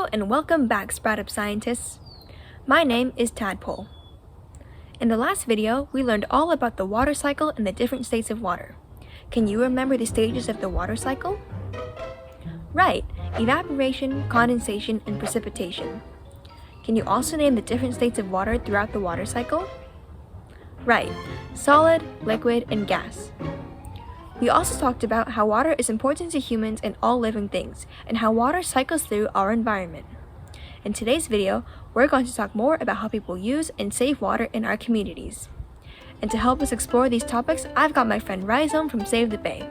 Hello and welcome back, Sprout Up scientists. My name is Tadpole. In the last video, we learned all about the water cycle and the different states of water. Can you remember the stages of the water cycle? Right, evaporation, condensation, and precipitation. Can you also name the different states of water throughout the water cycle? Right, solid, liquid, and gas. We also talked about how water is important to humans and all living things, and how water cycles through our environment. In today's video, we're going to talk more about how people use and save water in our communities. And to help us explore these topics, I've got my friend Rhizome from Save the Bay.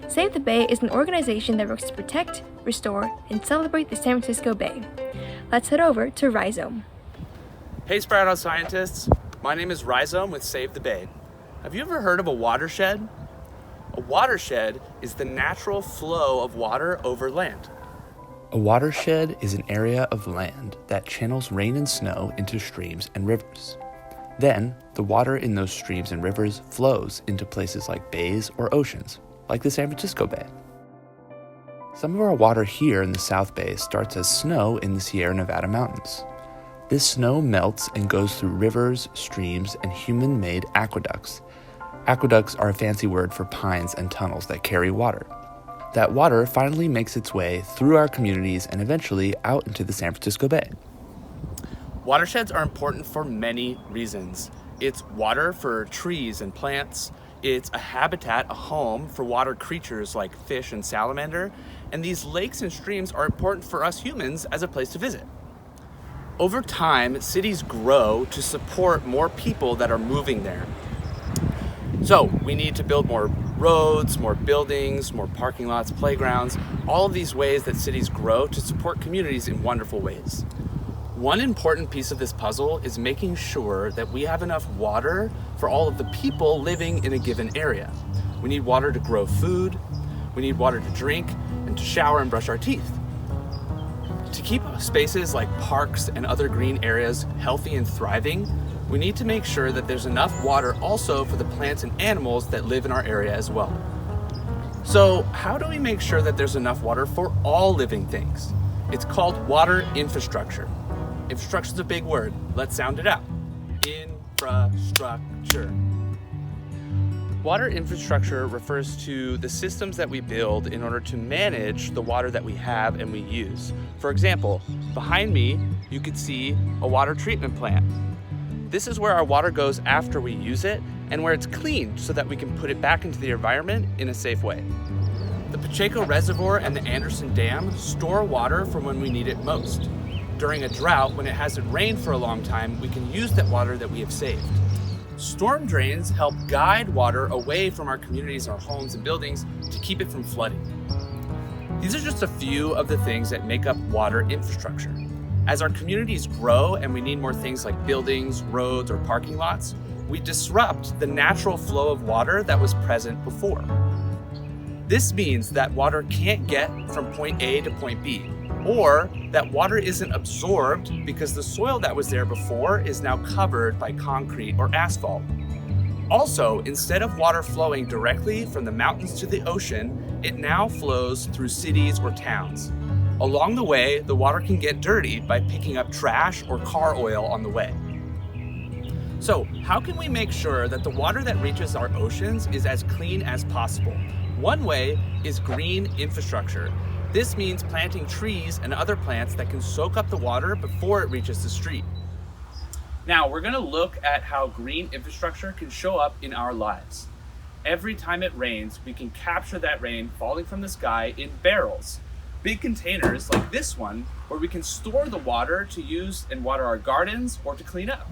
Save the Bay is an organization that works to protect, restore, and celebrate the San Francisco Bay. Let's head over to Rhizome. Hey Sprout Out scientists, my name is Rhizome with Save the Bay. Have you ever heard of a watershed? A watershed is the natural flow of water over land. A watershed is an area of land that channels rain and snow into streams and rivers. Then, the water in those streams and rivers flows into places like bays or oceans, like the San Francisco Bay. Some of our water here in the South Bay starts as snow in the Sierra Nevada mountains. This snow melts and goes through rivers, streams, and human-made aqueducts. Aqueducts are a fancy word for pines and tunnels that carry water. That water finally makes its way through our communities and eventually out into the San Francisco Bay. Watersheds are important for many reasons. It's water for trees and plants. It's a habitat, a home for water creatures like fish and salamander. And these lakes and streams are important for us humans as a place to visit. Over time, cities grow to support more people that are moving there. So we need to build more roads, more buildings, more parking lots, playgrounds, all of these ways that cities grow to support communities in wonderful ways. One important piece of this puzzle is making sure that we have enough water for all of the people living in a given area. We need water to grow food, we need water to drink, and to shower and brush our teeth. To keep spaces like parks and other green areas healthy and thriving, we need to make sure that there's enough water also for the plants and animals that live in our area as well. So how do we make sure that there's enough water for all living things? It's called water infrastructure. Infrastructure is a big word. Let's sound it out. Infrastructure. Water infrastructure refers to the systems that we build in order to manage the water that we have and we use. For example, behind me, you could see a water treatment plant. This is where our water goes after we use it and where it's cleaned so that we can put it back into the environment in a safe way. The Pacheco Reservoir and the Anderson Dam store water for when we need it most. During a drought, when it hasn't rained for a long time, we can use that water that we have saved. Storm drains help guide water away from our communities, our homes and buildings to keep it from flooding. These are just a few of the things that make up water infrastructure. As our communities grow and we need more things like buildings, roads, or parking lots, we disrupt the natural flow of water that was present before. This means that water can't get from point A to point B, or that water isn't absorbed because the soil that was there before is now covered by concrete or asphalt. Also, instead of water flowing directly from the mountains to the ocean, it now flows through cities or towns. Along the way, the water can get dirty by picking up trash or car oil on the way. So, how can we make sure that the water that reaches our oceans is as clean as possible? One way is green infrastructure. This means planting trees and other plants that can soak up the water before it reaches the street. Now, we're going to look at how green infrastructure can show up in our lives. Every time it rains, we can capture that rain falling from the sky in barrels. Big containers like this one, where we can store the water to use and water our gardens or to clean up.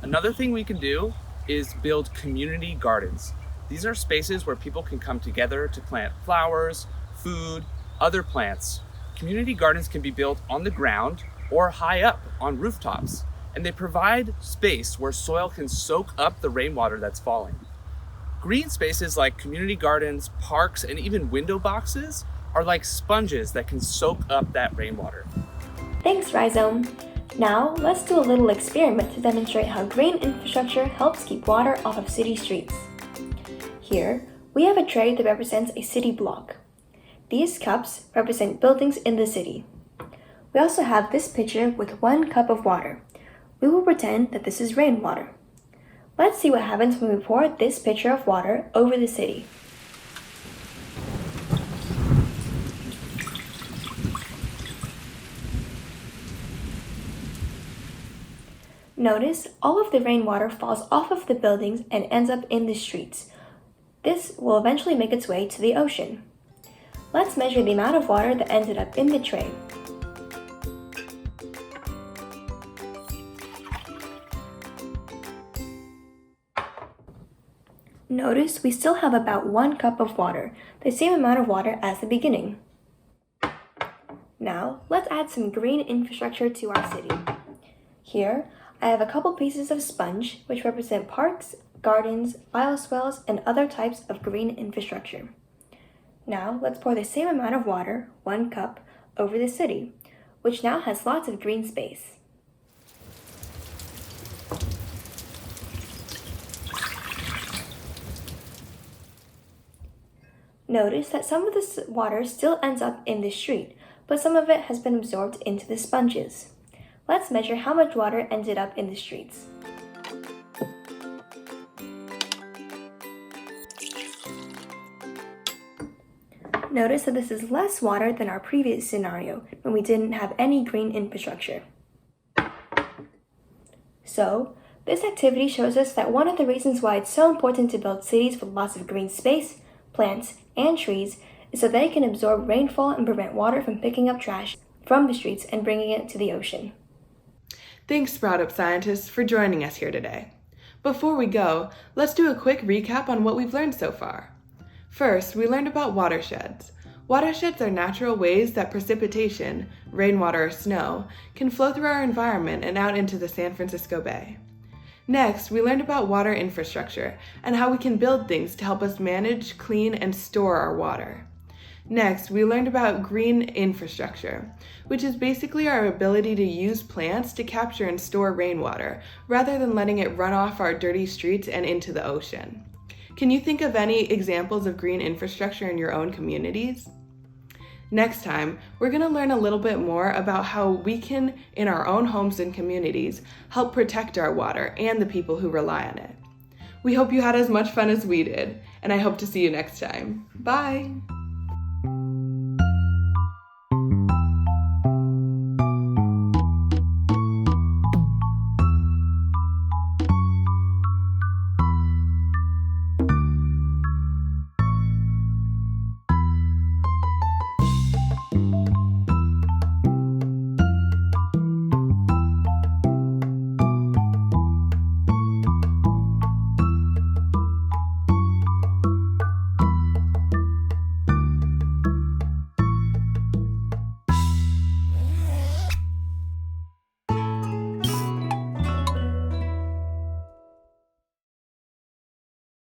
Another thing we can do is build community gardens. These are spaces where people can come together to plant flowers, food, other plants. Community gardens can be built on the ground or high up on rooftops, and they provide space where soil can soak up the rainwater that's falling. Green spaces like community gardens, parks, and even window boxes are like sponges that can soak up that rainwater. Thanks, Rhizome. Now, let's do a little experiment to demonstrate how green infrastructure helps keep water off of city streets. Here, we have a tray that represents a city block. These cups represent buildings in the city. We also have this pitcher with 1 cup of water. We will pretend that this is rainwater. Let's see what happens when we pour this pitcher of water over the city. Notice all of the rainwater falls off of the buildings and ends up in the streets. This will eventually make its way to the ocean. Let's measure the amount of water that ended up in the tray. Notice we still have about 1 cup of water, the same amount of water as the beginning. Now, let's add some green infrastructure to our city. Here, I have a couple pieces of sponge, which represent parks, gardens, bioswales, and other types of green infrastructure. Now, let's pour the same amount of water, 1 cup, over the city, which now has lots of green space. Notice that some of this water still ends up in the street, but some of it has been absorbed into the sponges. Let's measure how much water ended up in the streets. Notice that this is less water than our previous scenario when we didn't have any green infrastructure. So, this activity shows us that one of the reasons why it's so important to build cities with lots of green space, plants, and trees is so they can absorb rainfall and prevent water from picking up trash from the streets and bringing it to the ocean. Thanks, Sprout Up scientists, for joining us here today. Before we go, let's do a quick recap on what we've learned so far. First, we learned about watersheds. Watersheds are natural ways that precipitation, rainwater or snow, can flow through our environment and out into the San Francisco Bay. Next, we learned about water infrastructure and how we can build things to help us manage, clean, and store our water. Next, we learned about green infrastructure, which is basically our ability to use plants to capture and store rainwater, rather than letting it run off our dirty streets and into the ocean. Can you think of any examples of green infrastructure in your own communities? Next time, we're going to learn a little bit more about how we can, in our own homes and communities, help protect our water and the people who rely on it. We hope you had as much fun as we did, and I hope to see you next time. Bye!